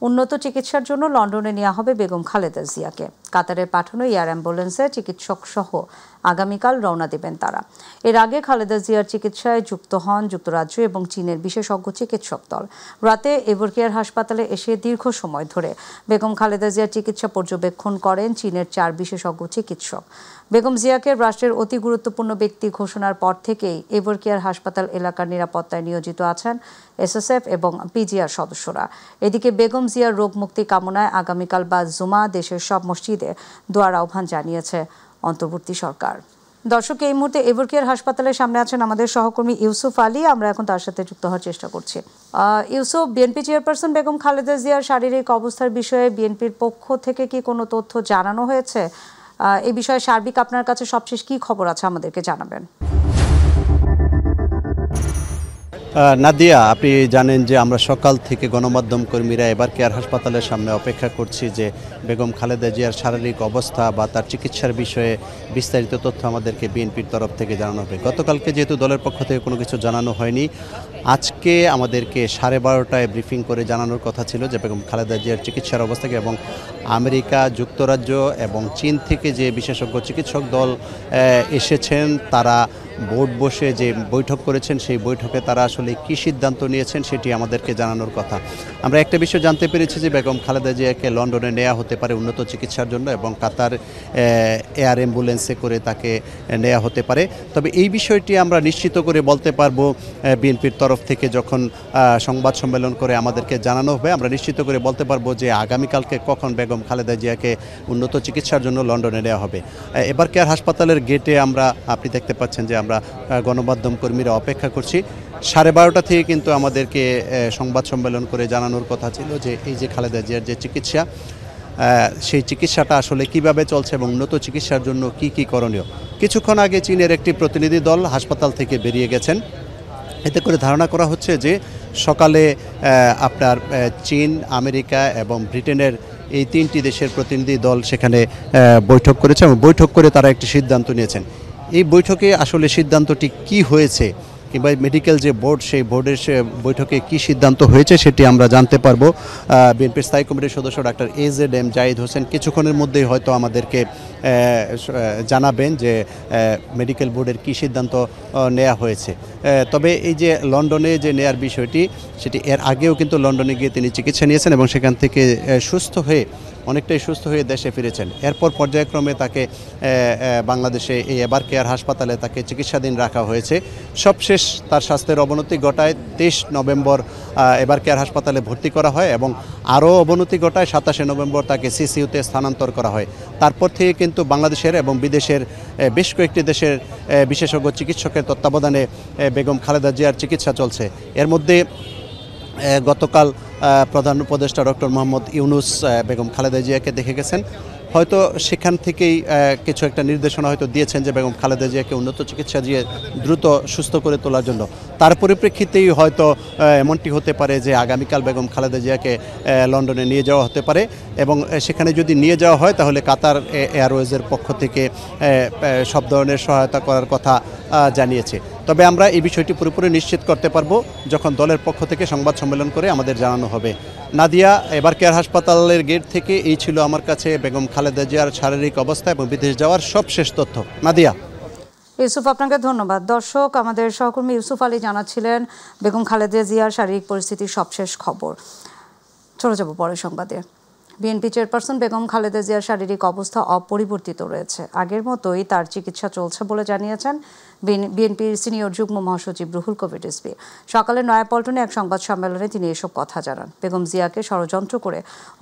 উন্নত চিকিৎসার জন্য লন্ডনে নেওয়া হবে বেগম খালেদা জিয়াকে। কাতারের পাঠানো এয়ার অ্যাম্বুলেন্সে চিকিৎসক সহ আগামীকাল রওনা দেবেন তারা। এর আগে খালেদা জিয়ার চিকিৎসায় যুক্ত হন যুক্তরাজ্য এবং চীনের বিশেষজ্ঞ চিকিৎসক দল। রাতে এভারকেয়ার হাসপাতালে এসে দীর্ঘ সময় ধরে বেগম খালেদা জিয়ার চিকিৎসা পর্যবেক্ষণ করেন চীনের 4 বিশেষজ্ঞ চিকিৎসক। বেগম জিয়াকে রাষ্ট্রের অতি গুরুত্বপূর্ণ ব্যক্তি ঘোষণার পর থেকেই এভারকেয়ার হাসপাতাল এলাকার নিরাপত্তায় নিয়োজিত আছেন এসএসএফ এবং পিজিআর সদস্যরা। এদিকে বেগম জিয়ার রোগ মুক্তি কামনায় আগামীকাল বা জুমা দেশের সব মসজিদে দোয়ার আহ্বান জানিয়েছে অন্তর্বর্তী সরকার। দর্শক, এই মুহূর্তে এভারকেয়ার হাসপাতালের সামনে আছেন আমাদের সহকর্মী ইউসুফ আলী। আমরা এখন তার সাথে যুক্ত হওয়ার চেষ্টা করছি। ইউসুফ, বিএনপি চেয়ারপারসন বেগম খালেদা জিয়ার শারীরিক অবস্থার বিষয়ে বিএনপির পক্ষ থেকে কি কোনো তথ্য জানানো হয়েছে? এই বিষয়ে সার্বিক আপনার কাছে সবশেষ কি খবর আছে আমাদেরকে জানাবেন। নাদিয়া, আপনি জানেন যে আমরা সকাল থেকে গণমাধ্যম কর্মীরা এভারকেয়ার হাসপাতালের সামনে অপেক্ষা করছি যে বেগম খালেদা জিয়ার শারীরিক অবস্থা বা তার চিকিৎসার বিষয়ে বিস্তারিত তথ্য আমাদেরকে বিএনপির তরফ থেকে জানানো হবে। গতকালকে যেহেতু দলের পক্ষ থেকে কোনো কিছু জানানো হয়নি, আজকে আমাদেরকে 12:30টায় ব্রিফিং করে জানানোর কথা ছিল যে বেগম খালেদা জিয়ার চিকিৎসার অবস্থাকে, এবং আমেরিকা, যুক্তরাজ্য এবং চীন থেকে যে বিশেষজ্ঞ চিকিৎসক দল এসেছেন তারা বোর্ড বসে যে বৈঠক করেছেন সেই বৈঠকে তারা আসলে কী সিদ্ধান্ত নিয়েছেন সেটি আমাদেরকে জানানোর কথা। আমরা একটা বিষয় জানতে পেরেছি যে বেগম খালেদা জিয়াকে লন্ডনে নেওয়া হতে পারে উন্নত চিকিৎসার জন্য এবং কাতার এয়ার অ্যাম্বুলেন্সে করে তাকে নেওয়া হতে পারে। তবে এই বিষয়টি আমরা নিশ্চিত করে বলতে পারবো বিএনপির তরফ থেকে যখন সংবাদ সম্মেলন করে আমাদেরকে জানানো হবে। আমরা নিশ্চিত করে বলতে পারবো যে আগামীকালকে কখন বেগম খালেদা জিয়াকে উন্নত চিকিৎসার জন্য লন্ডনে নেওয়া হবে। এভারকেয়ার হাসপাতালের গেটে আপনি দেখতে পাচ্ছেন যে আমরা গণমাধ্যম কর্মীরা অপেক্ষা করছি। 12:30 থেকে কিন্তু আমাদেরকে সংবাদ সম্মেলন করে জানানোর কথা ছিল যে এই যে খালেদা জিয়ার যে চিকিৎসা, সেই চিকিৎসাটা আসলে কিভাবে চলছে এবং উন্নত চিকিৎসার জন্য কি কি করণীয়। কিছুক্ষণ আগে চীনের একটি প্রতিনিধি দল হাসপাতাল থেকে বেরিয়ে গেছেন। এতে করে ধারণা করা হচ্ছে যে সকালে আপনার চীন, আমেরিকা এবং ব্রিটেনের এই 3টি দেশের প্রতিনিধি দল সেখানে বৈঠক করেছে এবং বৈঠক করে তারা একটি সিদ্ধান্ত নিয়েছেন। এই বৈঠকে আসলে সিদ্ধান্তটি কি হয়েছে কিংবা মেডিকেল যে বোর্ড, সেই বোর্ডের বৈঠকে কি সিদ্ধান্ত হয়েছে সেটি আমরা জানতে পারবো। বিএনপির স্থায়ী কমিটির সদস্য ডাক্তার AZM জাহিদ হোসেন কিছুক্ষণের মধ্যেই হয়তো আমাদেরকে জানাবেন যে মেডিকেল বোর্ডের কি সিদ্ধান্ত নেওয়া হয়েছে। তবে এই যে লন্ডনে যে নেয়ার বিষয়টি, সেটি এর আগেও কিন্তু লন্ডনে গিয়ে তিনি চিকিৎসা নিয়েছেন এবং সেখান থেকে অনেকটাই সুস্থ হয়ে দেশে ফিরেছেন। এরপর পর্যায়ক্রমে তাকে বাংলাদেশে এই এভারকেয়ার হাসপাতালে তাকে চিকিৎসাধীন রাখা হয়েছে। সবশেষ তার স্বাস্থ্যের অবনতি ঘটায় 23 নভেম্বর এভারকেয়ার হাসপাতালে ভর্তি করা হয় এবং আরও অবনতি ঘটায় 27 নভেম্বর তাকে CCUতে স্থানান্তর করা হয়। তারপর থেকে কিন্তু বাংলাদেশের এবং বিদেশের বেশ কয়েকটি দেশের বিশেষজ্ঞ চিকিৎসকের তত্ত্বাবধানে বেগম খালেদা জিয়ার চিকিৎসা চলছে। এর মধ্যে গতকাল প্রধান উপদেষ্টা ডক্টর মোহাম্মদ ইউনুস বেগম খালেদা জিয়াকে দেখে গেছেন। হয়তো সেখান থেকেই কিছু একটা নির্দেশনা হয়তো দিয়েছেন যে বেগম খালেদা জিয়াকে উন্নত চিকিৎসা দিয়ে দ্রুত সুস্থ করে তোলার জন্য। তার পরিপ্রেক্ষিতেই হয়তো এমনটি হতে পারে যে আগামীকাল বেগম খালেদা জিয়াকে লন্ডনে নিয়ে যাওয়া হতে পারে এবং সেখানে যদি নিয়ে যাওয়া হয় তাহলে কাতার এয়ারওয়েজের পক্ষ থেকে সব ধরনের সহায়তা করার কথা জানিয়েছে। তবে আমরা এই বিষয়টি পুরোপুরি নিশ্চিত করতে পারবো যখন দলের পক্ষ থেকে সংবাদ সম্মেলন করে আমাদের জানানো হবে। নাদিয়া, এভারকেয়ার হাসপাতালের গেট থেকে এই ছিল আমার কাছে বেগম খালেদা জিয়ার শারীরিক অবস্থা এবং বিদেশ যাওয়ার সবশেষ তথ্য। নাদিয়া। ইউসুফ, আপনাকে ধন্যবাদ। দর্শক, আমাদের সহকর্মী ইউসুফ আলী জানাচ্ছিলেন বেগম খালেদা জিয়ার শারীরিক পরিস্থিতির সবশেষ খবর। চলে যাব পরের সংবাদে। বিএনপি চেয়ারপারসন বেগম খালেদা জিয়ার শারীরিক অবস্থা অপরিবর্তিত রয়েছে। আগের মতোই তার চিকিৎসা চলছে বলে জানিয়েছেন বিএনপির সিনিয়র যুগ্ম মহাসচিব রুহুল কবির রিজভী। সকালে নয়াপল্টনে এক সংবাদ সম্মেলনে তিনি এসব কথা জানান। বেগম জিয়াকে ষড়যন্ত্র করে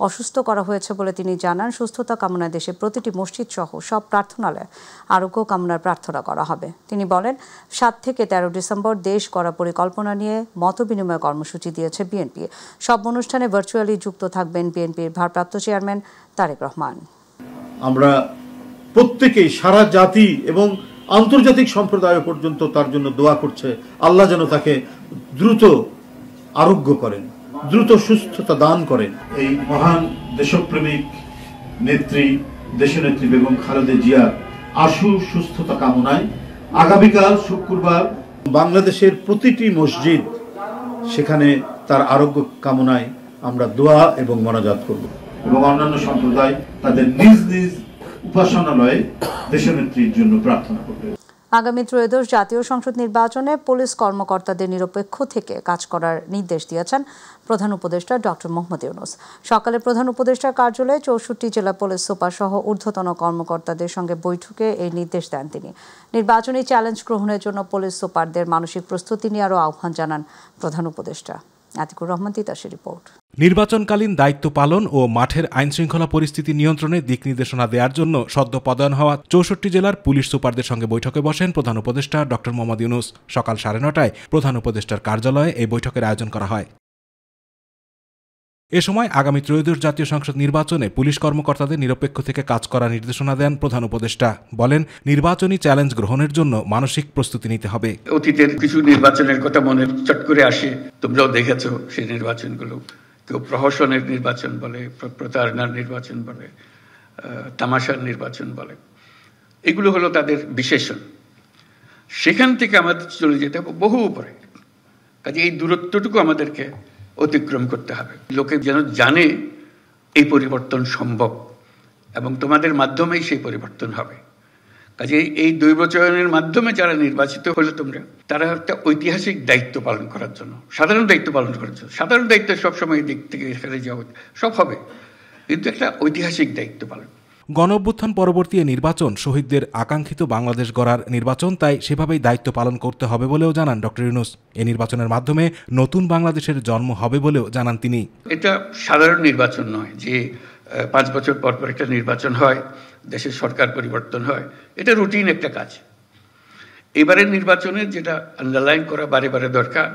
অসুস্থ করা হয়েছে বলে তিনি জানান। সুস্থতা কামনায় দেশের প্রতিটি মসজিদ সহ সব প্রার্থনালয়ে আরোগ্য কামনার প্রার্থনা করা হবে। তিনি বলেন, 7 থেকে 13 ডিসেম্বর দেশ গড়া পরিকল্পনা নিয়ে মতবিনিময় কর্মসূচি দিয়েছে বিএনপি। সব অনুষ্ঠানে ভার্চুয়ালি যুক্ত থাকবেন বিএনপির ভারপ্রাপ্ত চেয়ারম্যান তারেক রহমান। আমরা প্রত্যেকেই সারা জাতি এবং আন্তর্জাতিক সম্প্রদায় পর্যন্ত তার জন্য দোয়া করছে, আল্লাহ যেন তাকে দ্রুত আরোগ্য করেন, দ্রুত সুস্থতা দান করেন। এই মহান দেশপ্রেমিক নেত্রী, দেশনেত্রী বেগম খালেদা জিয়ার আশু সুস্থতা কামনায় আগামীকাল শুক্রবার বাংলাদেশের প্রতিটি মসজিদ সেখানে তার আরোগ্য কামনায় আমরা দোয়া এবং মোনাজাত করব এবং অন্যান্য সম্প্রদায় তাদের নিজ নিজ উপাসনালয়ে দেশনেত্রীর জন্য প্রার্থনা করবে। আগামী ত্রয়োদশ জাতীয় সংসদ নির্বাচনে পুলিশ কর্মকর্তাদের নিরপেক্ষ থেকে কাজ করার নির্দেশ দিয়েছেন প্রধান উপদেষ্টা ডক্টর মোহাম্মদ ইউনূস। সকালে প্রধান উপদেষ্টার কার্যালয়ে 64 জেলা পুলিশ সুপার সহ ঊর্ধ্বতন কর্মকর্তাদের সঙ্গে বৈঠকে এই নির্দেশ দেন তিনি। নির্বাচনী চ্যালেঞ্জ গ্রহণের জন্য পুলিশ সুপারদের মানসিক প্রস্তুতি নেওয়ারও আহ্বান জানান প্রধান উপদেষ্টা। আতিকুর রহমান তিতাসের রিপোর্ট। নির্বাচনকালীন দায়িত্ব পালন ও মাঠের আইনশৃঙ্খলা পরিস্থিতি নিয়ন্ত্রণে দিক নির্দেশনা দেওয়ার জন্য সদ্য পদায়ন হওয়া 64 জেলার পুলিশ সুপারদের সঙ্গে বৈঠকে বসেন প্রধান উপদেষ্টা ডক্টর মোহাম্মদ ইউনূস। সকাল 9:30টায় প্রধান উপদেষ্টার কার্যালয়ে এই বৈঠকের আয়োজন করা হয়। এ সময় আগামী ত্রয়োদশ জাতীয় সংসদ নির্বাচনে পুলিশ কর্মকর্তাদের নিরপেক্ষ থেকে কাজ করার নির্দেশনা দেন প্রধান উপদেষ্টা। বলেন, নির্বাচনী চ্যালেঞ্জ গ্রহণের জন্য মানসিক প্রস্তুতি নিতে হবে। অতীতের কিছু নির্বাচনের কথা মনে চট করে আসে, তোমরাও দেখেছো সেই নির্বাচনগুলো। কেউ প্রহসনের নির্বাচন বলে, প্রতারণার নির্বাচন বলে, তামাশার নির্বাচন বলে। এগুলো হলো তাদের বিশেষণ। সেখান থেকে আমাদের চলে যেতে হবে বহু উপরে। কাজে এই দূরত্বটুকু আমাদেরকে অতিক্রম করতে হবে। লোকে যেন জানে এই পরিবর্তন সম্ভব এবং তোমাদের মাধ্যমেই সেই পরিবর্তন হবে। কাজে এই দৈবচয়নের মাধ্যমে যারা নির্বাচিত হলো তোমরা, তারা একটা ঐতিহাসিক দায়িত্ব পালন করার জন্য, সাধারণ দায়িত্ব পালন করার জন্য। সাধারণ দায়িত্ব সবসময় দিক থেকে এখানে যাওয়া সব হবে, কিন্তু একটা ঐতিহাসিক দায়িত্ব পালন। গণঅভ্যুত্থান পরবর্তী নির্বাচন শহীদদের আকাঙ্ক্ষিত বাংলাদেশ গড়ার নির্বাচন, তাই সেভাবেই দায়িত্ব পালন করতে হবে বলেও জানান ডক্টর ইউনূস। এই নির্বাচনের মাধ্যমে নতুন বাংলাদেশের জন্ম হবে বলেও জানান তিনি। এটা সাধারণ নির্বাচন নয় যে 5 বছর পর পর একটা নির্বাচন হয়, দেশের সরকার পরিবর্তন হয়। এটা রুটিন একটা কাজ। এবারের নির্বাচনের যেটা আন্ডারলাইন করা বারে বারে দরকার,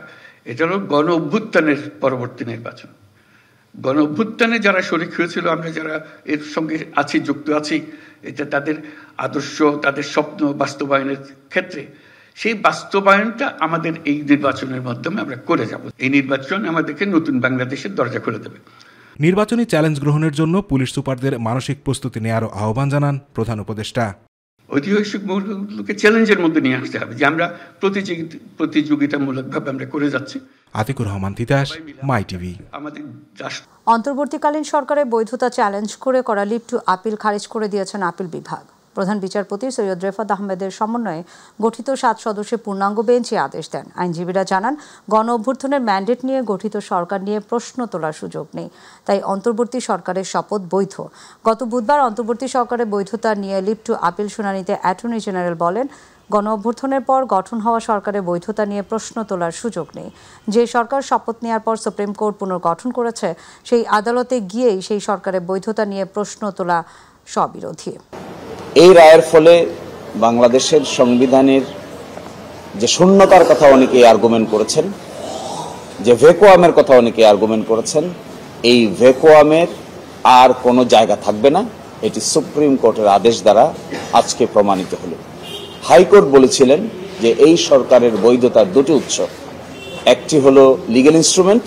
এটা হলো গণ অভ্যুত্থানের পরবর্তী নির্বাচন। গণ অভ্যুত্থানে যারা শরিক হয়েছিল, আমরা যারা এর সঙ্গে আছি, যুক্ত আছি, এটা তাদের আদর্শ, তাদের স্বপ্ন বাস্তবায়নের ক্ষেত্রে সেই বাস্তবায়নটা আমাদের এই নির্বাচনের মাধ্যমে আমরা করে যাব। এই নির্বাচন আমাদেরকে নতুন বাংলাদেশের দরজা খুলে দেবে। নির্বাচনী চ্যালেঞ্জ গ্রহণের জন্য পুলিশ সুপারদের মানসিক প্রস্তুতি নেওয়ারও আহ্বান জানান প্রধান উপদেষ্টা। ঐতিহাসিক মুহূর্তগুলোকে চ্যালেঞ্জের মধ্যে নিয়ে আসতে হবে, যে আমরা প্রতিযোগিতামূলকভাবে আমরা করে যাচ্ছি। আতিকুর রহমান তিতাস, মাই টিভি। আমাদের অন্তর্বর্তীকালীন সরকারের বৈধতা চ্যালেঞ্জ করে করা লিভ টু আপিল খারিজ করে দিয়েছেন আপিল বিভাগ। প্রধান বিচারপতি সৈয়দ রেফাত আহমেদের সমন্বয়ে গঠিত 7 সদস্যের পূর্ণাঙ্গ বেঞ্চ আদেশ দেন। আইনজীবীরা জানান, গণ অভ্যুত্থানের ম্যান্ডেট নিয়ে গঠিত সরকার নিয়ে প্রশ্ন তোলার সুযোগ নেই, তাই অন্তর্বর্তী সরকারের শপথ বৈধ। গত বুধবার অন্তর্বর্তী সরকারের বৈধতা নিয়ে লিভ টু আপিল শুনানিতে অ্যাটর্নি জেনারেল বলেন, গণ অভ্যুত্থানের পর গঠন হওয়া সরকারের বৈধতা নিয়ে প্রশ্ন তোলার সুযোগ নেই। যে সরকার শপথ নেওয়ার পর সুপ্রিম কোর্ট পুনর্গঠন করেছে, সেই আদালতে গিয়েই সেই সরকারের বৈধতা নিয়ে প্রশ্ন তোলা স্ববিরোধী। এই রায়ের ফলে বাংলাদেশের সংবিধানের যে শূন্যতার কথা অনেকেই আর্গুমেন্ট করেছেন, যে ভ্যাকুয়ামের কথা অনেকেই আর্গুমেন্ট করেছেন, এই ভ্যাকুয়ামের আর কোনো জায়গা থাকবে না। এটি সুপ্রিম কোর্টের আদেশ দ্বারা আজকে প্রমাণিত হলো। হাইকোর্ট বলেছিলেন যে এই সরকারের বৈধতার দুটি উৎস, একটি হলো লিগ্যাল ইনস্ট্রুমেন্ট,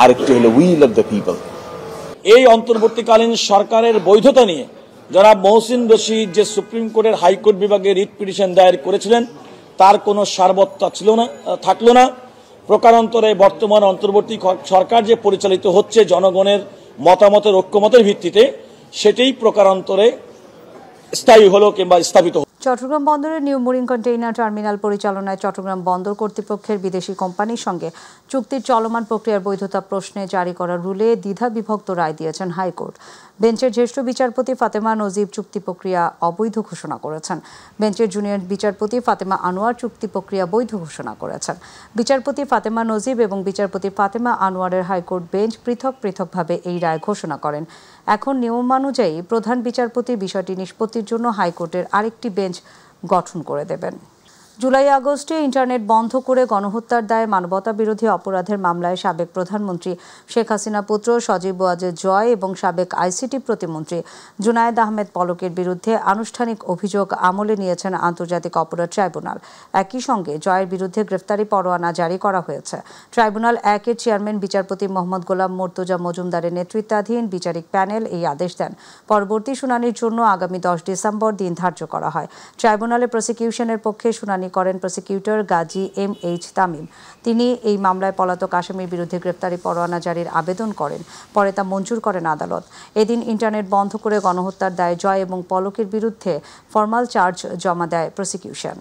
আরেকটি হলো উইল অফ দ্য পিপল। এই অন্তর্বর্তীকালীন সরকারের বৈধতা নিয়ে জনাব মহসিন রশিদ যে সুপ্রিম কোর্টের হাইকোর্ট বিভাগে রিট পিটিশন দায়ের করেছিলেন, তার কোনো সারবত্তা থাকলো না। প্রকারান্তরে বর্তমান অন্তর্বর্তী সরকার যে পরিচালিত হচ্ছে জনগণের মতামতের ঐক্যমতের ভিত্তিতে, সেটাই প্রকারান্তরে স্থায়ী হলো কিংবা স্থাপিত। চট্টগ্রাম বন্দরের নিউ মুরিং কন্টেইনার টার্মিনাল পরিচালনায় চট্টগ্রাম বন্দর কর্তৃপক্ষের বিদেশি কোম্পানির সঙ্গে চুক্তির চলমান প্রক্রিয়ার বৈধতা প্রশ্নে জারি করা রুলে দ্বিধাবিভক্ত রায় দিয়েছেন হাইকোর্ট। বেঞ্চের জ্যেষ্ঠ বিচারপতি ফাতেমা নজিব চুক্তি প্রক্রিয়া অবৈধ ঘোষণা করেছেন। বেঞ্চের জুনিয়র বিচারপতি ফাতেমা আনোয়ার চুক্তি প্রক্রিয়া বৈধ ঘোষণা করেছেন। বিচারপতি ফাতেমা নজিব এবং বিচারপতি ফাতেমা আনোয়ারের হাইকোর্ট বেঞ্চ পৃথকভাবে এই রায় ঘোষণা করেন। এখন নিয়মানুযায়ী প্রধান বিচারপতি বিষয়টি নিষ্পত্তির জন্য হাইকোর্টের আরেকটি বেঞ্চ গঠন করে দেবেন। জুলাই আগস্টে ইন্টারনেট বন্ধ করে গণহত্যার দায়ে মানবতা বিরোধী অপরাধের মামলায় সাবেক প্রধানমন্ত্রী শেখ হাসিনা পুত্র সজীব ওয়াজেদ জয় এবং সাবেক আইসিটি প্রতিমন্ত্রী জুনায়েদ আহমেদ পলকের বিরুদ্ধে আনুষ্ঠানিক অভিযোগ আমলে নিয়েছেন আন্তর্জাতিক অপরাধ ট্রাইব্যুনাল। একই সঙ্গে জয়ের বিরুদ্ধে গ্রেফতারি পরোয়ানা জারি করা হয়েছে। ট্রাইব্যুনাল 1-এর চেয়ারম্যান বিচারপতি মোহাম্মদ গোলাম মুর্তজা মজুমদারের নেতৃত্বাধীন বিচারিক প্যানেল এই আদেশ দেন। পরবর্তী শুনানির জন্য আগামী 10 ডিসেম্বর দিন ধার্য করা হয়। ট্রাইব্যুনালে প্রসিকিউশনের পক্ষে শুনানি শুনানি করেন প্রসিকিউটর গাজী MH তামিম। তিনি এই মামলায় পলাতক আসামির বিরুদ্ধে গ্রেপ্তারি পরোয়ানা জারির আবেদন করেন, পরে তা মঞ্জুর করেন আদালত। এদিন ইন্টারনেট বন্ধ করে গণহত্যার দায়ে জয় এবং পলকের বিরুদ্ধে ফরমাল চার্জ জমা দেয় প্রসিকিউশন।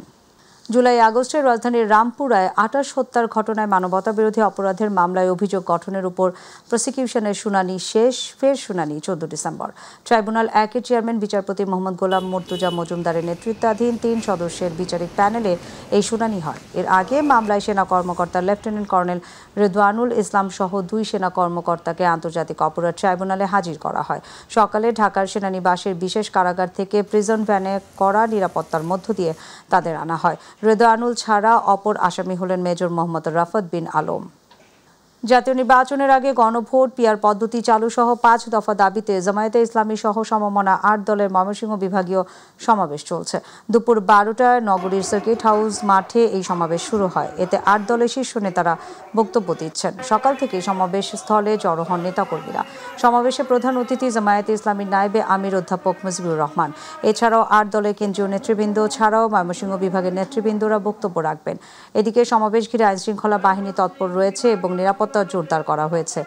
জুলাই আগস্টে রাজধানীর রামপুরায় 28 হত্যার ঘটনায় মানবতাবিরোধী অপরাধের মামলায় অভিযোগ গঠনের উপর প্রসিকিউশনের শুনানি শেষ। ফের শুনানি 14 ডিসেম্বর। ট্রাইব্যুনাল 1-এর চেয়ারম্যান বিচারপতি মোহাম্মদ গোলাম মুর্তুজা মজুমদারের নেতৃত্বাধীন 3 সদস্যের বিচারিক প্যানেলে এই শুনানি হয়। এর আগে মামলায় সেনা কর্মকর্তা লেফটেন্যান্ট কর্নেল রেদওয়ানুল ইসলাম সহ 2 সেনা কর্মকর্তাকে আন্তর্জাতিক অপরাধ ট্রাইব্যুনালে হাজির করা হয়। সকালে ঢাকার সেনানিবাসের বিশেষ কারাগার থেকে প্রিজন ভ্যানে কড়া নিরাপত্তার মধ্য দিয়ে তাদের আনা হয়। রেদওয়ানুল ছাড়া অপর আসামি হলেন মেজর মোহাম্মদ রাফাত বিন আলম। জাতীয় নির্বাচনের আগে গণভোট, পিআর পদ্ধতি চালু সহ 5 দফা দাবিতে জামায়াতে ইসলামী সহ সমমনা 8 দলের ময়মনসিংহ বিভাগীয় সমাবেশ চলছে। দুপুর 12টায় নগরীর সার্কিট হাউস মাঠে এই সমাবেশ শুরু হয়। এতে 8 দলের শীর্ষ নেতারা বক্তব্য দিচ্ছেন। সকাল থেকে সমাবেশ স্থলে জড়ো হন নেতাকর্মীরা। সমাবেশে প্রধান অতিথি জামায়াতে ইসলামীর নায়েবে আমির অধ্যাপক মুজিবুর রহমান। এছাড়াও 8 দলের কেন্দ্রীয় নেতৃবৃন্দ ছাড়াও ময়মনসিংহ বিভাগের নেতৃবৃন্দরা বক্তব্য রাখবেন। এদিকে সমাবেশ ঘিরে আইনশৃঙ্খলা বাহিনী তৎপর রয়েছে এবং নিরাপত্তা জোরদার করা হয়েছে।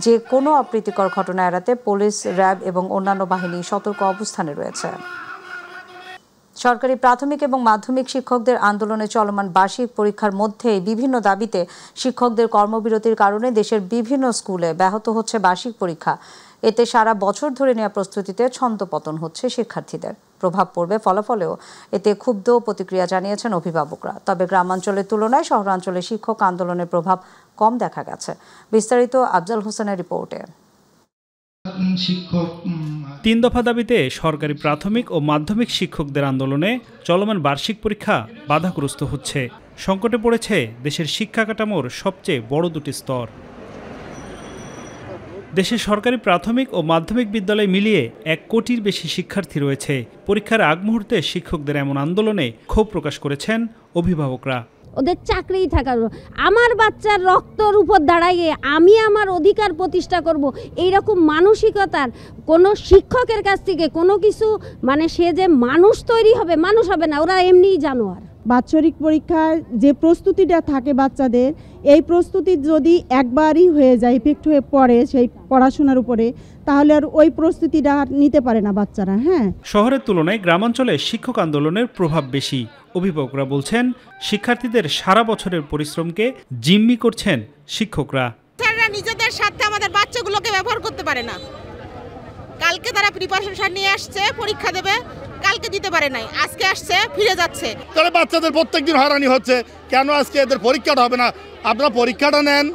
যে কোনো অপ্রীতিকর ঘটনা এড়াতে পুলিশ, র্যাব এবং অন্যান্য বাহিনী সতর্ক অবস্থানে রয়েছে। সরকারি প্রাথমিক এবং মাধ্যমিক শিক্ষকদের আন্দোলনে চলমান বার্ষিক পরীক্ষার মধ্যে বিভিন্ন দাবিতে শিক্ষকদের কর্মবিরতির কারণে দেশের বিভিন্ন স্কুলে ব্যাহত হচ্ছে বার্ষিক পরীক্ষা। এতে সারা বছর ধরে নেওয়া প্রস্তুতিতে ছন্দপতন হচ্ছে শিক্ষার্থীদের। প্রভাব পড়বে ফলাফলেও। এতে ক্ষুব্ধ প্রতিক্রিয়া জানিয়েছেন অভিভাবকরা। তবে গ্রামাঞ্চলের তুলনায় শহরাঞ্চলে শিক্ষক আন্দোলনের প্রভাব কম দেখা গেছে। বিস্তারিত আফজাল হোসেনের রিপোর্টে। 3 দফা দাবিতে সরকারি প্রাথমিক ও মাধ্যমিক শিক্ষকদের আন্দোলনে চলমান বার্ষিক পরীক্ষা বাধাগ্রস্ত হচ্ছে। সংকটে পড়েছে দেশের শিক্ষা কাঠামোর সবচেয়ে বড় 2টি স্তর। দেশের সরকারি প্রাথমিক ও মাধ্যমিক বিদ্যালয় মিলিয়ে 1 কোটির বেশি শিক্ষার্থী রয়েছে। পরীক্ষার আগ মুহূর্তে শিক্ষকদের এমন আন্দোলনে ক্ষোভ প্রকাশ করেছেন অভিভাবকরা। ওদের চাকরিই থাকার, আমার বাচ্চার রক্তর উপর দাঁড়াইয়ে আমি আমার অধিকার প্রতিষ্ঠা করব, এইরকম মানসিকতার কোনো শিক্ষকের কাছ থেকে কোনো কিছু সে যে মানুষ তৈরি হবে, মানুষ হবে না, ওরা এমনিই জানোয়ার। বাৎসরিক পরীক্ষায় যে প্রস্তুতিটা থাকে বাচ্চাদের, এই প্রস্তুতি যদি একবারই হয়ে যায়, ইফেক্ট হয়ে পড়ে সেই পড়াশোনার উপরে, তাহলে আর ওই প্রস্তুতিটা নিতে পারে না বাচ্চারা। শহরের তুলনায় গ্রামাঞ্চলে শিক্ষক আন্দোলনের প্রভাব বেশি। অভিভাবকরা বলছেন শিক্ষার্থীদের সারা বছরের পরিশ্রমকে জিম্মি করছেন শিক্ষকরা। তারা নিজেদের সাথে আমাদের বাচ্চাগুলোকে ব্যবহার করতে পারে না। কালকে তারা প্রিপারেশন নিয়ে আসছে, পরীক্ষা দেবে, কালকে দিতে পারে নাই, আজকে আসছে ফিরে যাচ্ছে। তাহলে বাচ্চাদের প্রত্যেকদিন হয়রানি হচ্ছে। কেন আজকে এদের পরীক্ষাটা হবে না? আপনারা পরীক্ষাটা নেন,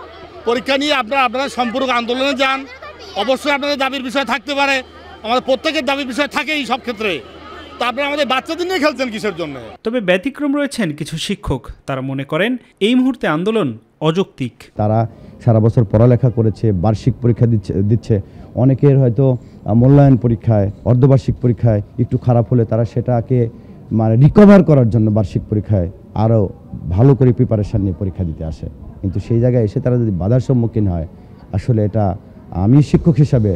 পরীক্ষা নিয়ে আপনারা সম্পূর্ণ আন্দোলনে যান। অবশ্যই আপনাদের দাবির বিষয় থাকতে পারে, আমাদের প্রত্যেকের দাবির বিষয় থাকে এই সব ক্ষেত্রে। তা আপনারা আমাদের বাচ্চাদের নিয়ে খেলছেন কিসের জন্য? তবে ব্যতিক্রম রয়েছেন কিছু শিক্ষক। তারা মনে করেন এই মুহূর্তে আন্দোলন অযৌক্তিক। তারা সারা বছর পড়ালেখা করেছে, বার্ষিক পরীক্ষা দিচ্ছে। অনেকের হয়তো মূল্যায়ন পরীক্ষায়, অর্ধবার্ষিক পরীক্ষায় একটু খারাপ হলে তারা সেটাকে রিকভার করার জন্য বার্ষিক পরীক্ষায় আরও ভালো করে প্রিপারেশান নিয়ে পরীক্ষা দিতে আসে। কিন্তু সেই জায়গায় এসে তারা যদি বাধার সম্মুখীন হয়, আসলে এটা আমি শিক্ষক হিসাবে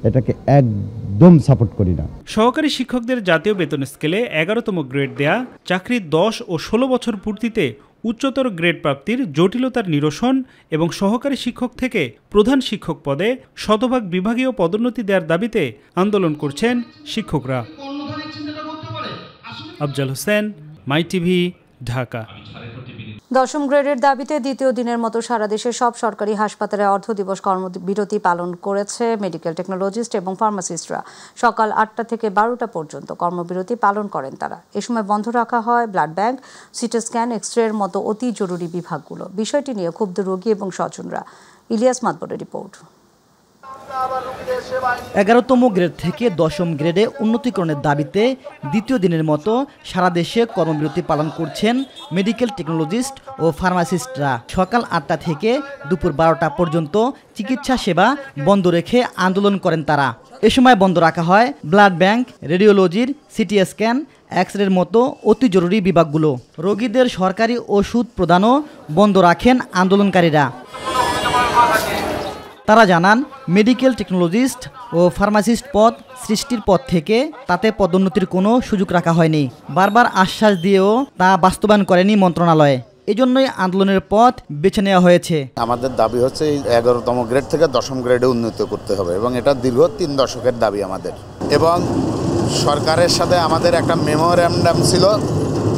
এটাকে একদম সাপোর্ট করি না। সহকারী শিক্ষকদের জাতীয় বেতন স্কেলে 11তম গ্রেড দেয়া, চাকরির 10 ও 16 বছর পূর্তিতে উচ্চতর গ্রেড প্রাপ্তির জটিলতার নিরসন এবং সহকারী শিক্ষক থেকে প্রধান শিক্ষক পদে শতভাগ বিভাগীয় পদোন্নতি দেওয়ার দাবিতে আন্দোলন করছেন শিক্ষকরা। আফজাল হোসেন, মাই টিভি, ঢাকা। 10ম গ্রেডের দাবিতে দ্বিতীয় দিনের মতো সারা দেশের সব সরকারি হাসপাতালে অর্ধ দিবস কর্মবিরতি পালন করেছে মেডিকেল টেকনোলজিস্ট এবং ফার্মাসিস্টরা। সকাল 8টা থেকে 12টা পর্যন্ত কর্মবিরতি পালন করেন তারা। এ সময় বন্ধ রাখা হয় ব্লাড ব্যাংক, সিটি স্ক্যান, এক্সরের মতো অতি জরুরি বিভাগগুলো। বিষয়টি নিয়ে ক্ষুব্ধ রোগী এবং স্বজনরা। ইলিয়াস মাতবরের রিপোর্ট। 11তম গ্রেড থেকে 10ম গ্রেডে উন্নতিকরণের দাবিতে দ্বিতীয় দিনের মতো সারা দেশে কর্মবিরতি পালন করছেন মেডিকেল টেকনোলজিস্ট ও ফার্মাসিস্টরা। সকাল 8টা থেকে দুপুর 12টা পর্যন্ত চিকিৎসা সেবা বন্ধ রেখে আন্দোলন করেন তারা। এ সময় বন্ধ রাখা হয় ব্লাড ব্যাংক, রেডিওলজির, সিটি স্ক্যান, এক্সরের মতো অতি জরুরি বিভাগগুলো। রোগীদের সরকারি ওষুধ প্রদানও বন্ধ রাখেন আন্দোলনকারীরা। তারা জানান মেডিকেল টেকনোলজিস্ট ও ফার্মাসিস্ট পদ সৃষ্টির পর থেকে তাতে পদোন্নতির কোনো সুযোগ রাখা হয়নি। বারবার আশ্বাস দিয়েও তা বাস্তবায়ন করেনি মন্ত্রণালয়। এজন্যই আন্দোলনের পথ বেছে নেওয়া হয়েছে। আমাদের দাবি হচ্ছে 11তম গ্রেড থেকে 10ম গ্রেডে উন্নীত করতে হবে এবং এটা দীর্ঘ 3 দশকের দাবি আমাদের। এবং সরকারের সাথে আমাদের একটা মেমোরেন্ডাম ছিল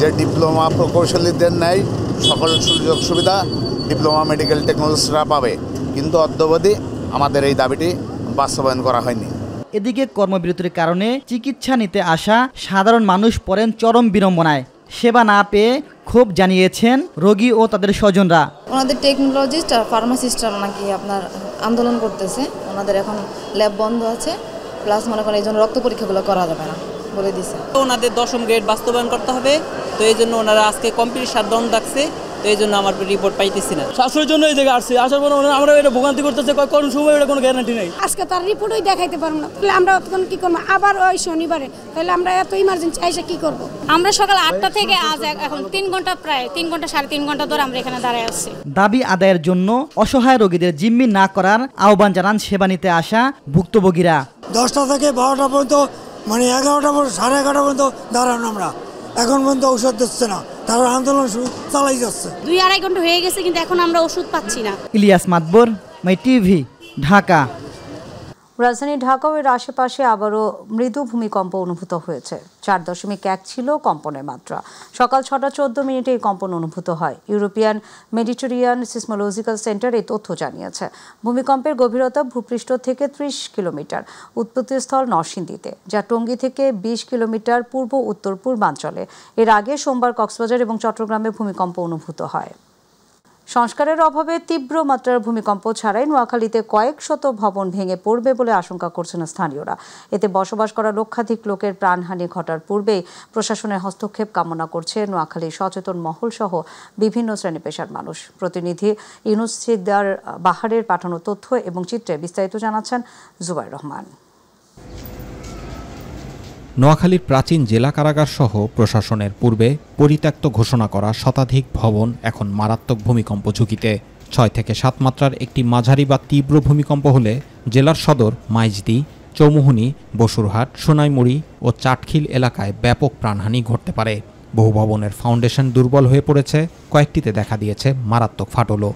যে ডিপ্লোমা প্রকৌশলীদের ন্যায় সকল সুযোগ সুবিধা ডিপ্লোমা মেডিকেল টেকনোলজিস্টরা পাবে, কিন্তু অদ্যাবধি আমাদের এই দাবিটি বাস্তবায়ন করা হয়নি। এদিকে কর্মবিরতির কারণে চিকিৎসা নিতে আসা সাধারণ মানুষ পড়েন চরম বিড়ম্বনায়। সেবা না পেয়ে ক্ষোভ জানিয়েছেন রোগী ও তাদের স্বজনরা। ওনাদের টেকনোলজিস্ট আর ফার্মাসিস্টরা নাকি আপনার আন্দোলন করতেছে, ওনাদের এখন ল্যাব বন্ধ আছে, প্লাস মনে করেন এই জন্য রক্ত পরীক্ষাগুলো করা যাবে না বলে দিছে। ওনাদের 10ম গ্রেড বাস্তবায়ন করতে হবে, তো এই জন্য ওনারা আজকে কমপ্লিট শাটডাউন ডাকছে, তো এই জন্য আমার রিপোর্ট পাইতেছি না। শাশুড়ির জন্য এই জায়গায় আসছি, আসার পর আমরা এটা ভোগান্তি করতেছে, কোন সময় এটা কোনো গ্যারান্টি নেই। আজকে তার রিপোর্টই দেখাইতে পারবো না, তাহলে আমরা তখন কি করবো? আবার ওই শনিবারে, তাহলে আমরা এত ইমার্জেন্সি আইসা কি করব? আমরা সকাল 8টা থেকে আজ এখন 3 ঘন্টা, প্রায় 3 ঘন্টা 3.5 ঘন্টা ধরে আমরা এখানে দাঁড়ায় আছি। দাবি আদায়ের জন্য অসহায় রোগীদের জিম্মি না করার আহ্বান জানান সেবা নিতে আসা ভুক্তভোগীরা। 10টা থেকে 12টা পর্যন্ত, মানে 11টা পর্যন্ত, 11:30 পর্যন্ত দাঁড়ানো আমরা, এখন পর্যন্ত ঔষধ দিচ্ছে না, তারা আন্দোলন চালাই যাচ্ছে। 2-2.5 ঘন্টা হয়ে গেছে, কিন্তু এখন আমরা ওষুধ পাচ্ছি না। ইলিয়াস মাতবর, মাই টিভি, ঢাকা। রাজধানী ঢাকা ও এর আশেপাশে আবারও মৃদু ভূমিকম্প অনুভূত হয়েছে। 4.1 ছিল কম্পনের মাত্রা। সকাল 6:14 এই কম্পন অনুভূত হয়। ইউরোপিয়ান মেডিটেরিয়ান সিসমোলজিক্যাল সেন্টার এই তথ্য জানিয়েছে। ভূমিকম্পের গভীরতা ভূপৃষ্ঠ থেকে 30 কিলোমিটার, উৎপত্তিস্থল নরসিংদীতে, যা টঙ্গী থেকে 20 কিলোমিটার পূর্ব উত্তর পূর্বাঞ্চলে। এর আগে সোমবার কক্সবাজার এবং চট্টগ্রামে ভূমিকম্প অনুভূত হয়। সংস্কারের অভাবে তীব্র মাত্রার ভূমিকম্প ছাড়াই নোয়াখালীতে কয়েক শত ভবন ভেঙে পড়বে বলে আশঙ্কা করছেন স্থানীয়রা। এতে বসবাস করা লক্ষাধিক লোকের প্রাণহানি ঘটার পূর্বেই প্রশাসনের হস্তক্ষেপ কামনা করছে নোয়াখালীর সচেতন মহল সহ বিভিন্ন শ্রেণী পেশার মানুষ। প্রতিনিধি ইউনুস সিকদার বাহারের পাঠানো তথ্য এবং চিত্রে বিস্তারিত জানাচ্ছেন জুবাইর রহমান। নোয়াখালীর প্রাচীন জেলা কারাগার সহ প্রশাসনের পূর্বে পরিত্যক্ত ঘোষণা করা শতাধিক ভবন এখন মারাত্মক ভূমিকম্প ঝুঁকিতে। 6 থেকে 7 মাত্রার একটি মাঝারি বা তীব্র ভূমিকম্প হলে জেলার সদর মাইজদি, চৌমুহনী, বসুরহাট, সোনাইমুড়ি ও চাটখিল এলাকায় ব্যাপক প্রাণহানি ঘটতে পারে। বহু ভবনের ফাউন্ডেশন দুর্বল হয়ে পড়েছে, কয়েকটিতে দেখা দিয়েছে মারাত্মক ফাটলও।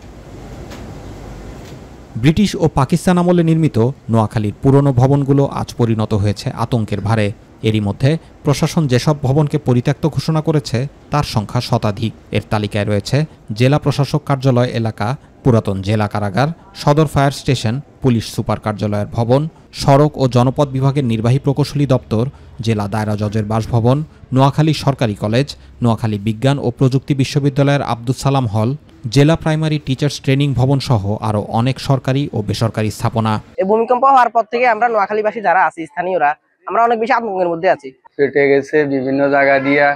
ব্রিটিশ ও পাকিস্তান আমলে নির্মিত নোয়াখালীর পুরনো ভবনগুলো আজ পরিণত হয়েছে আতঙ্কের ভারে। এরই মধ্যে প্রশাসন যেসব ভবনকে পরিত্যক্ত ঘোষণা করেছে তার সংখ্যা শতাধিক। এর তালিকায় রয়েছে জেলা প্রশাসক কার্যালয় এলাকা, পুরাতন জেলা কারাগার, সদর ফায়ার স্টেশন, পুলিশ সুপার কার্যালয়ের ভবন, সড়ক ও জনপথ বিভাগের নির্বাহী প্রকৌশলী দপ্তর, জেলা দায়রা জজের বাসভবন, নোয়াখালী সরকারি কলেজ, নোয়াখালী বিজ্ঞান ও প্রযুক্তি বিশ্ববিদ্যালয়ের আব্দুস সালাম হল, জেলা প্রাইমারি টিচার্স ট্রেনিং ভবন সহ আরও অনেক সরকারি ও বেসরকারি স্থাপনা। এই ভূমিকম্প হওয়ার পর থেকে আমরা নোয়াখালীবাসী যারা আছি, স্থানীয়রা, আমরা অনেক বেশি আতঙ্কের মধ্যে আছি। ফেটে গেছে বিভিন্ন জায়গা দিয়ে।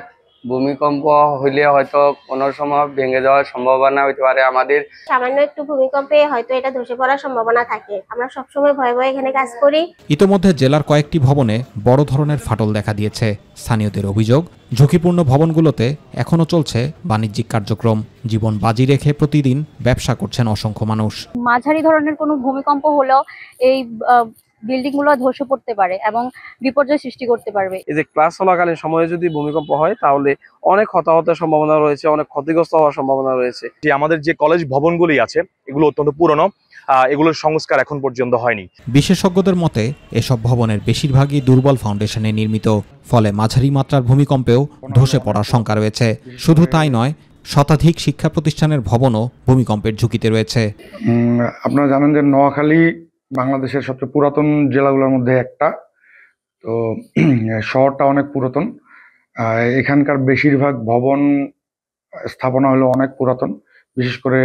ভূমিকম্প হইলে হয়তো কোনো সময় ভেঙে যাওয়ার সম্ভাবনা হইতে পারে। আমাদের সামান্য একটু ভূমিকম্পে হয়তো এটা ধসে পড়ার সম্ভাবনা থাকে। আমরা সবসময় ভয়ে ভয়ে এখানে কাজ করি। ইতোমধ্যে জেলার কয়েকটি ভবনে বড় ধরনের ফাটল দেখা দিয়েছে। স্থানীয়দের অভিযোগ, ঝুঁকিপূর্ণ ভবনগুলোতে এখনো চলছে বাণিজ্যিক কার্যক্রম। জীবন বাজি রেখে প্রতিদিন ব্যবসা করছেন অসংখ্য মানুষ। মাঝারি ধরনের কোনো ভূমিকম্প হলেও এই বিল্ডিং গুলো ধসে পড়তে পারে এবং বিপর্যয় সৃষ্টি করতে পারবে। এই যে ক্লাস চলাকালীন সময়ে যদি ভূমিকম্প হয় তাহলে অনেক হতাহতের সম্ভাবনা রয়েছে, অনেক ক্ষতিগ্রস্ত হওয়ার সম্ভাবনা রয়েছে। যে আমাদের যে কলেজ ভবনগুলি আছে এগুলো অত্যন্ত পুরনো, এগুলোর সংস্কার এখন পর্যন্ত হয়নি। বিশেষজ্ঞদের মতে এসব ভবনের বেশিরভাগই দুর্বল ফাউন্ডেশনে নির্মিত, ফলে মাঝারি মাত্রার ভূমিকম্পেও ধসে পড়ার শঙ্কা রয়েছে। শুধু তাই নয়, শতাধিক শিক্ষা প্রতিষ্ঠানের ভবনও ভূমিকম্পের ঝুঁকিতে রয়েছে। আপনারা জানেন যে নোয়াখালী বাংলাদেশের সবচেয়ে পুরাতন জেলাগুলোর মধ্যে একটা, তো শহরটা অনেক পুরাতন। এখানকার বেশিরভাগ ভবন স্থাপনা হলো অনেক পুরাতন, বিশেষ করে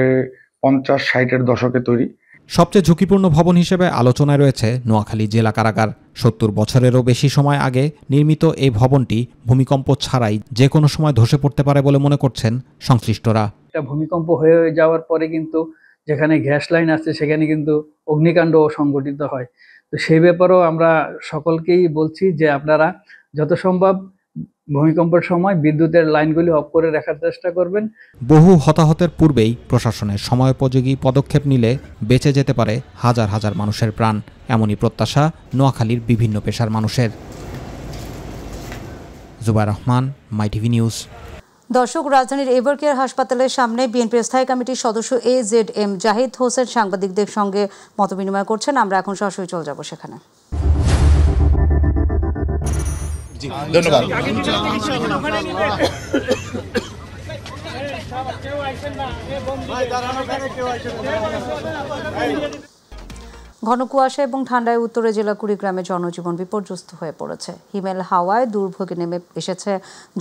50-60-এর দশকে তৈরি। সবচেয়ে ঝুঁকিপূর্ণ ভবন হিসেবে আলোচনায় রয়েছে নোয়াখালী জেলা কারাগার। 70 বছরেরও বেশি সময় আগে নির্মিত এই ভবনটি ভূমিকম্প ছাড়াই যে কোনো সময় ধসে পড়তে পারে বলে মনে করছেন সংশ্লিষ্টরা। এটা ভূমিকম্প হয়ে যাওয়ার পরে কিন্তু যেখানে গ্যাস লাইন আছে সেখানে কিন্তু অগ্নিকাণ্ড সংঘটিত হয়। তো সেই ব্যাপারেও আমরা সকলকেই বলছি যে আপনারা যত সম্ভব ভূমিকম্পের সময় বিদ্যুতের লাইনগুলি অফ করে রাখার চেষ্টা করবেন। বহু হতাহতের পূর্বেই প্রশাসনের সময়োপযোগী পদক্ষেপ নিলে বেঁচে যেতে পারে হাজার হাজার মানুষের প্রাণ, এমনই প্রত্যাশা নোয়াখালীর বিভিন্ন পেশার মানুষের। জুবাইর রহমান, মাই টিভি নিউজ। দর্শক, রাজধানীর এভারকেয়ার হাসপাতালের সামনে বিএনপির স্থায়ী কমিটির সদস্য AZM জাহিদ হোসেন সাংবাদিকদের সঙ্গে মতবিনিময় করছেন। আমরা এখন সরাসরি চলে যাব সেখানে। ধন্যবাদ। ঘন কুয়াশা এবং ঠান্ডায় উত্তরে জেলা কুড়িগ্রামে জনজীবন বিপর্যস্ত হয়ে পড়েছে। হিমেল হাওয়ায় দুর্ভোগে নেমে এসেছে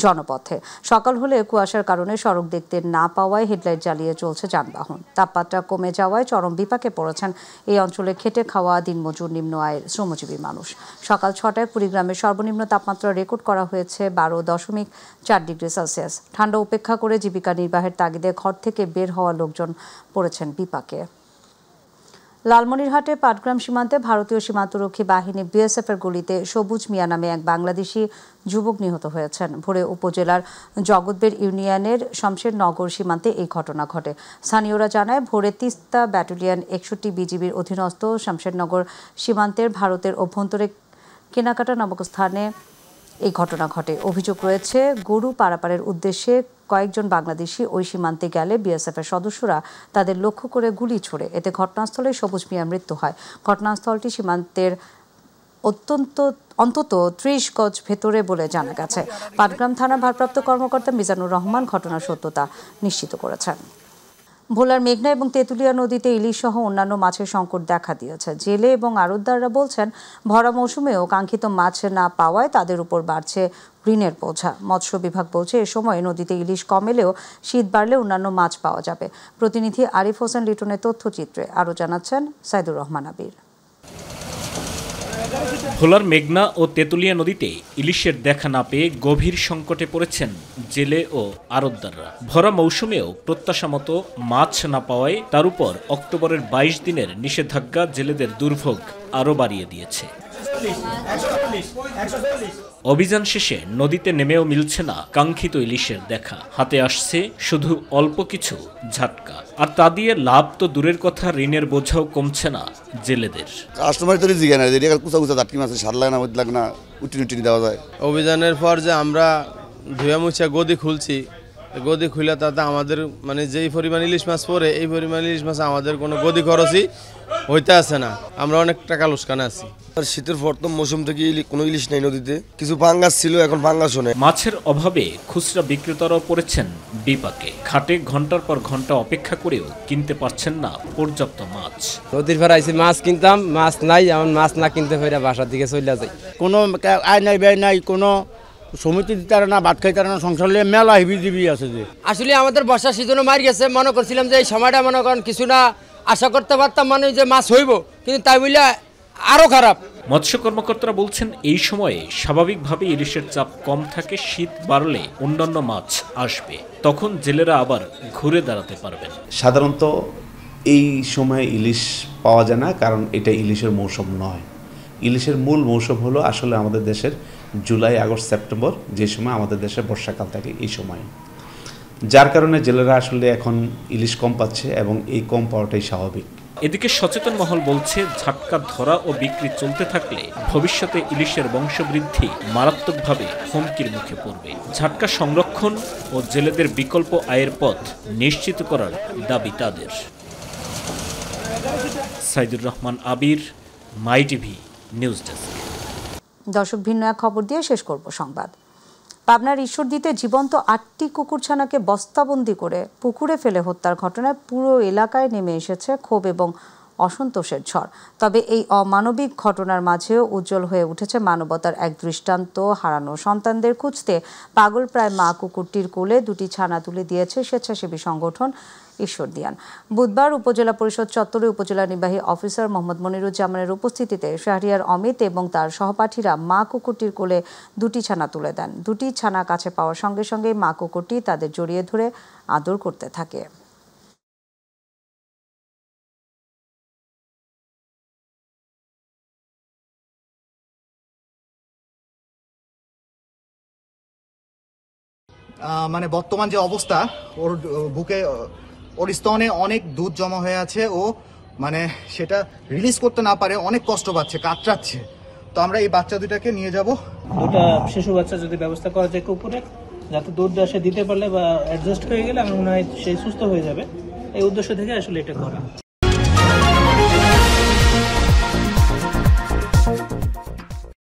জনপথে। সকাল হলে কুয়াশার কারণে সড়ক দেখতে না পাওয়ায় হেডলাইট জ্বালিয়ে চলছে যানবাহন। তাপমাত্রা কমে যাওয়ায় চরম বিপাকে পড়েছেন এই অঞ্চলে খেটে খাওয়া দিনমজুর, নিম্ন আয়ের শ্রমজীবী মানুষ। সকাল 6টায় কুড়িগ্রামের সর্বনিম্ন তাপমাত্রা রেকর্ড করা হয়েছে 12.4 ডিগ্রি সেলসিয়াস। ঠান্ডা উপেক্ষা করে জীবিকা নির্বাহের তাগিদে ঘর থেকে বের হওয়া লোকজন পড়েছেন বিপাকে। লালমনিরহাটে পাটগ্রাম সীমান্তে ভারতীয় সীমান্তরক্ষী বাহিনী BSF এর গুলিতে সবুজ মিয়া নামে এক বাংলাদেশি যুবক নিহত হয়েছেন। ভোরে উপজেলার জগৎবের ইউনিয়নের শমশেরনগর সীমান্তে এই ঘটনা ঘটে। স্থানীয়রা জানায়, ভোরে তিস্তা ব্যাটালিয়ন 61 বিজিবির অধীনস্থ শমশেরনগর সীমান্তের ভারতের অভ্যন্তরে কেনাকাটা নামক স্থানে এই ঘটনা ঘটে। অভিযোগ রয়েছে, গরু পারাপারের উদ্দেশ্যে কয়েকজন বাংলাদেশি ওই সীমান্তে গেলে BSF এর সদস্যরা তাদের লক্ষ্য করে গুলি ছোড়ে। এতে ঘটনাস্থলে সবুজ মিয়ার মৃত্যু হয়। ঘটনাস্থলটি সীমান্তের অন্তত 30 গজ ভেতরে বলে জানা গেছে। পাটগ্রাম থানা ভারপ্রাপ্ত কর্মকর্তা মিজানুর রহমান ঘটনার সত্যতা নিশ্চিত করেছেন। ভোলার মেঘনা এবং তেঁতুলিয়া নদীতে ইলিশ সহ অন্যান্য মাছের সংকট দেখা দিয়েছে। জেলে এবং আড়তদাররা বলছেন, ভরা মৌসুমেও কাঙ্ক্ষিত মাছ না পাওয়ায় তাদের উপর বাড়ছে ঋণের বোঝা। মৎস্য বিভাগ বলছে, এ সময় নদীতে ইলিশ কম এলেও শীত বাড়লে অন্যান্য মাছ পাওয়া যাবে। প্রতিনিধি আরিফ হোসেন লিটনের তথ্যচিত্রে আরও জানাচ্ছেন সাইদুর রহমান আবির। ভোলার মেঘনা ও তেঁতুলিয়া নদীতে ইলিশের দেখা না পেয়ে গভীর সংকটে পড়েছেন জেলে ও আড়তদাররা। ভরা মৌসুমেও প্রত্যাশা মতো মাছ না পাওয়ায় তার উপর অক্টোবরের 22 দিনের নিষেধাজ্ঞা জেলেদের দুর্ভোগ আরও বাড়িয়ে দিয়েছে। অভিযান শেষে নদীতে নেমেও মিলছে না কাঙ্ক্ষিত ইলিশের দেখা। হাতে আসছে শুধু অল্প কিছু ঝাটকা, আর তা দিয়ে লাভ তো দূরের কথা, ঋণের বোঝাও কমছে না জেলেদের। অভিযানের পর যে আমরা ধুয়া মুছা গদি খুলছি, গদি খুলে তাতে আমাদের মানে যেই পরিমাণ ইলিশ মাছ পড়ে, এই পরিমাণ ইলিশ মাছ আমাদের কোনো গদি খরচই হইতে আছে না। আমরা অনেক টাকা লোকসানে আছি। শীতের প্রথম মৌসুম থেকে কোনো ইলিশ নেই নদীতে, কিছু পাঙ্গাস ছিল, এখন পাঙ্গাসও নেই। মাছের অভাবে খুচরা বিক্রেতারাও পড়েছেন বিপাকে। ঘাটে ঘন্টার পর ঘন্টা অপেক্ষা করেও কিনতে পারছেন না পর্যাপ্ত মাছ। নদীর পাড়ে আইসি, মাছ কিনতাম, মাছ নাই, এমন মাছ না কিনতে পেরে বাসার দিকে চলে যায়। কোনো আয় নাই, ব্যয় নাই, কোনো সমিতি দিতে পারে না, ভাত খাইতে পারে না, সংসার নিয়ে মেলা হিবিজিবি আছে। যে আসলে আমাদের বর্ষার সিজনও মার গেছে, মনে করছিলাম যে এই সময়টা মনে করেন কিছু না আশা করতে পারতাম, মানে যে মাছ হইব, কিন্তু তাই বলে আরো খারাপ। মৎস্য কর্মকর্তারা বলছেন, এই সময়ে স্বাভাবিকভাবে ইলিশের চাপ কম থাকে। শীত বাড়লে অন্যান্য মাছ আসবে, তখন জেলেরা আবার ঘুরে দাঁড়াতে পারবেন। সাধারণত এই সময়ে ইলিশ পাওয়া যায় না, কারণ এটা ইলিশের মৌসুম নয়। ইলিশের মূল মৌসুম হলো আসলে আমাদের দেশের জুলাই, আগস্ট, সেপ্টেম্বর, যে সময় আমাদের দেশে বর্ষাকাল থাকে, এই সময়। যার কারণে জেলেরা আসলে এখন ইলিশ কম পাচ্ছে এবং এই কম পাওয়াটাই স্বাভাবিক। এদিকে সচেতন মহল বলছে, ঝাটকা ধরা ও বিক্রি চলতে থাকলে ভবিষ্যতে ইলিশের বংশবৃদ্ধি মারাত্মকভাবে হুমকির মুখে পড়বে। ঝাটকা সংরক্ষণ ও জেলেদের বিকল্প আয়ের পথ নিশ্চিত করার দাবি তাদের। সাইদুর রহমান আবির, মাই টিভি নিউজ ডেস্ক। দর্শক, ভিন্ন এক খবর দিয়ে শেষ করব সংবাদ। পাবনার ঈশ্বরদীতে জীবন্ত 8টি কুকুরছানাকে বস্তাবন্দি করে পুকুরে ফেলে হত্যার ঘটনায় পুরো এলাকায় নেমে এসেছে ক্ষোভ এবং অসন্তোষের ঝড়। তবে এই অমানবিক ঘটনার মাঝেও উজ্জ্বল হয়ে উঠেছে মানবতার এক দৃষ্টান্ত। হারানো সন্তানদের খুঁজতে পাগলপ্রায় মা কুকুরটির কোলে 2টি ছানা তুলে দিয়েছে স্বেচ্ছাসেবী সংগঠন ঈশ্বরদিয়ান। বুধবার উপজেলা পরিষদ চত্বরে উপজেলা নির্বাহী অফিসার মোহাম্মদ মনিরুজ্জামানের উপস্থিতিতে শাহরিয়ার অমিত এবং তার সহপাঠীরা মা কুকুরটির কোলে 2টি ছানা তুলে দেন। 2টি ছানা কাছে পাওয়ার সঙ্গে সঙ্গে মা কুকুরটি তাদের জড়িয়ে ধরে আদর করতে থাকে। মানে বর্তমান যে অবস্থা, ওর বুকে ওর স্তনে অনেক দুধ জমা হয়ে আছে, ও মানে সেটা রিলিজ করতে না পারে, অনেক কষ্ট পাচ্ছে, কাতরাচ্ছে। তো আমরা এই বাচ্চা দুটাকে নিয়ে যাব। দুটা শিশু বাচ্চা যদি ব্যবস্থা করা যায় কুকুরে, যাতে দুধটা সে দিতে পারলে বা অ্যাডজাস্ট হয়ে গেলে আমার মনে হয় সেই সুস্থ হয়ে যাবে, এই উদ্দেশ্য থেকে আসলে এটা করা।